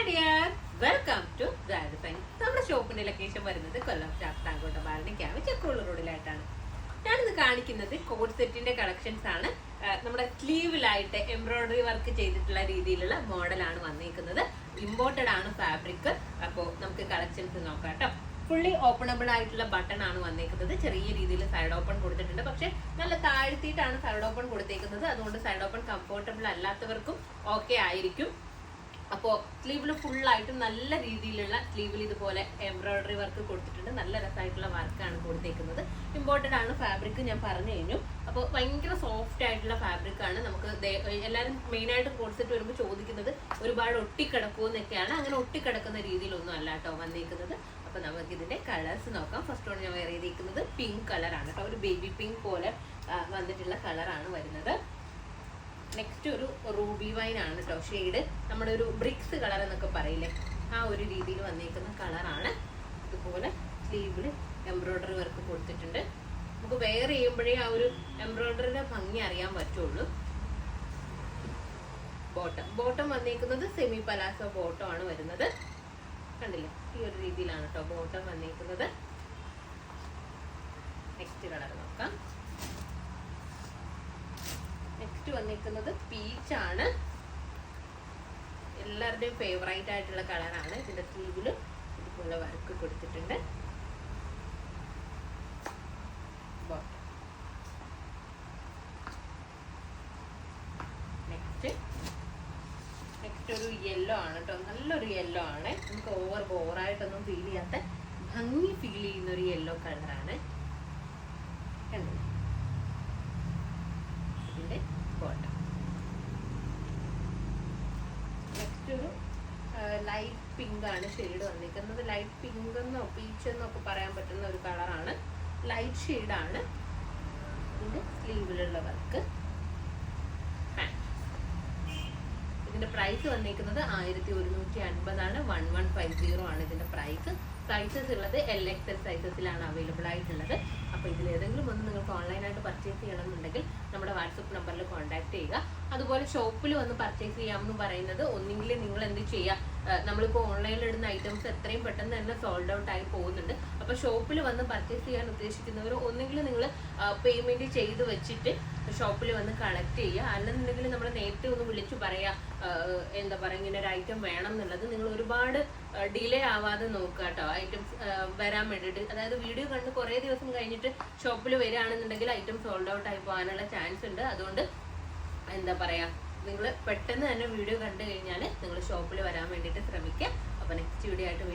Dear, welcome to brand sign. നമ്മുടെ ഷോപ്പിന്റെ location വരുന്നത് കൊല്ലം ശാസ്താംകോട്ട ബാലനിക്കാവ് ചെക്കുള്ള റോഡിലായിട്ടാണ്. ഞാനിന്ന് കാണിക്കുന്നത് കോഡ് സെറ്റിന്റെ കളക്ഷൻസ് ആണ്. നമ്മുടെ സ്ലീവിലായിട്ട് എംബ്രോയിഡറി വർക്ക് ചെയ്തിട്ടുള്ള രീതിയിലുള്ള മോഡലാണ് വന്നിരിക്കുന്നത്. ഇമ്പോർട്ടഡ് ആണ് ഫാബ്രിക്. അപ്പോൾ നമുക്ക് കളക്ഷൻസ് നോക്കാം കേട്ടോ. ഫുള്ളി ഓപ്പണബിൾ ആയിട്ടുള്ള ബട്ടൺ ആണ് വന്നേക്കുന്നത്. ചെറിയ രീതിയിൽ സൈഡ് ഓപ്പൺ കൊടുത്തിട്ടുണ്ട്, പക്ഷെ നല്ല താഴ്ത്തിയിട്ടാണ് സൈഡ് ഓപ്പൺ കൊടുത്തേക്കുന്നത്. അതുകൊണ്ട് സൈഡ് ഓപ്പൺ കംഫർട്ടബിൾ അല്ലാത്തവർക്കും ഓക്കെ ആയിരിക്കും. അപ്പോൾ സ്ലീവിൽ ഫുള്ളായിട്ട് നല്ല രീതിയിലുള്ള സ്ലീവിൽ ഇതുപോലെ എംബ്രോയിഡറി വർക്ക് കൊടുത്തിട്ടുണ്ട്. നല്ല രസമായിട്ടുള്ള വർക്കാണ് കൊടുത്തേക്കുന്നത്. ഇമ്പോർട്ടൻ്റ് ആണ് ഫാബ്രിക്, ഞാൻ പറഞ്ഞു കഴിഞ്ഞു. അപ്പോൾ ഭയങ്കര സോഫ്റ്റ് ആയിട്ടുള്ള ഫാബ്രിക് ആണ്. നമുക്ക് എല്ലാവരും മെയിനായിട്ട് കോഡ് സെറ്റ് വരുമ്പോൾ ചോദിക്കുന്നത് ഒരുപാട് ഒട്ടിക്കിടക്കുമെന്നൊക്കെയാണ്. അങ്ങനെ ഒട്ടിക്കിടക്കുന്ന രീതിയിലൊന്നും അല്ല കേട്ടോ വന്നിരിക്കുന്നത്. അപ്പോൾ നമുക്ക് ഇതിന്റെ കളേഴ്സ് നോക്കാം. ഫസ്റ്റ് ഓൺ ഞാൻ വെയർ ചെയ്തിരിക്കുന്നത് പിങ്ക് കളറാണ് കേട്ടോ. ഒരു ബേബി പിങ്ക് പോലെ വന്നിട്ടുള്ള കളറാണ് വരുന്നത്. നെക്സ്റ്റ് ഒരു റൂബി വൈൻ ആണ് കേട്ടോ ഷെയ്ഡ്. നമ്മുടെ ഒരു ബ്രിക്സ് കളർ എന്നൊക്കെ പറയില്ലേ, ആ ഒരു രീതിയിൽ വന്നിരിക്കുന്ന കളറാണ്. ഇതുപോലെ സ്ലീവിൽ എംബ്രോയിഡറി വർക്ക് കൊടുത്തിട്ടുണ്ട്. നമുക്ക് വെയർ ചെയ്യുമ്പോഴേ ആ ഒരു എംബ്രോയിഡറിയുടെ ഭംഗി അറിയാൻ പറ്റുള്ളൂ. ബോട്ടം വന്നിരിക്കുന്നത് സെമി പലാസോ ബോട്ടം ആണ് വരുന്നത്. കണ്ടില്ലേ, ഈ ഒരു രീതിയിലാണ് കേട്ടോ ബോട്ടം വന്നിരിക്കുന്നത്. നെക്സ്റ്റ് കളർ നോക്കാം. നെക്സ്റ്റ് വന്നിരിക്കുന്നത് പീച്ചാണ്. എല്ലാവരുടെയും ഫേവറേറ്റ് ആയിട്ടുള്ള കളറാണ്. ഇതിന്റെ സ്ലീവില് ഇതുപോലെ വർക്ക് കൊടുത്തിട്ടുണ്ട്. നെക്സ്റ്റ് ഒരു യെല്ലോ ആണ് കേട്ടോ. നല്ലൊരു യെല്ലോ ആണ്. നമുക്ക് ഓവറായിട്ടൊന്നും ഫീൽ ചെയ്യാത്ത ഭംഗി ഫീൽ ചെയ്യുന്ന ഒരു യെല്ലോ കളറാണ്. കണ്ടില്ലേ, ഇതിന്റെ ബോട്ടം. നെക്സ്റ്റ് ഒരു ലൈറ്റ് പിങ്ക് ആണ് ഷെയ്ഡ് വന്നിരിക്കുന്നത്. ലൈറ്റ് പിങ്ക് എന്നോ പീച്ച് എന്നോ ഒക്കെ പറയാൻ പറ്റുന്ന ഒരു കളറാണ്. ലൈറ്റ് ഷെയ്ഡാണ്. ഇതിന്റെ സ്ലീവിലുള്ള വർക്ക്. ഇതിന്റെ പ്രൈസ് വന്നിരിക്കുന്നത് 1150 ആണ്. 1150 ആണ് ഇതിന്റെ പ്രൈസ്. സൈസസ് ഉള്ളത് LXL സൈസസിലാണ് അവൈലബിൾ ആയിട്ടുള്ളത്. അപ്പോൾ ഇതിൽ ഏതെങ്കിലും ഒന്ന് നിങ്ങൾക്ക് ഓൺലൈനായിട്ട് പർച്ചേസ് ചെയ്യണമെന്നുണ്ടെങ്കിൽ നമ്മുടെ വാട്സപ്പ് നമ്പറിൽ കോൺടാക്ട് ചെയ്യുക. അതുപോലെ ഷോപ്പിൽ വന്ന് പർച്ചേസ് ചെയ്യാമെന്ന് പറയുന്നത് ഒന്നെങ്കിൽ നിങ്ങൾ എന്ത് ചെയ്യുക, നമ്മളിപ്പോൾ ഓൺലൈനിൽ ഇടുന്ന ഐറ്റംസ് എത്രയും പെട്ടെന്ന് തന്നെ സോൾഡ് ഔട്ട് ആയി പോകുന്നുണ്ട്. അപ്പോൾ ഷോപ്പിൽ വന്ന് പർച്ചേസ് ചെയ്യാൻ ഉദ്ദേശിക്കുന്നവർ ഒന്നെങ്കിൽ നിങ്ങൾ പേയ്മെൻറ്റ് ചെയ്ത് വെച്ചിട്ട് ഷോപ്പിൽ വന്ന് കളക്ട് ചെയ്യുക. അല്ലെന്നുണ്ടെങ്കിൽ നമ്മൾ നേരത്തെ ഒന്ന് വിളിച്ചു പറയുക, എന്താ പറയുക, ഇങ്ങനെ ഒരു ഐറ്റം വേണം എന്നുള്ളത്. നിങ്ങൾ ഒരുപാട് ഡിലേ ആവാതെ നോക്കുക കേട്ടോ ഐറ്റംസ് വരാൻ വേണ്ടിയിട്ട്. അതായത് വീഡിയോ കണ്ട് കുറേ ദിവസം കഴിഞ്ഞിട്ട് ഷോപ്പിൽ വരികയാണെന്നുണ്ടെങ്കിൽ ഐറ്റം സോൾഡ് ഔട്ട് ആയി പോകാനുള്ള ചാൻസ് ഉണ്ട്. അതുകൊണ്ട് എന്താ പറയുക, നിങ്ങൾ പെട്ടെന്ന് തന്നെ വീഡിയോ കണ്ടു കഴിഞ്ഞാൽ നിങ്ങൾ ഷോപ്പിൽ വരാൻ വേണ്ടിയിട്ട് ശ്രമിക്കുക. അപ്പോൾ നെക്സ്റ്റ് വീഡിയോ ആയിട്ട്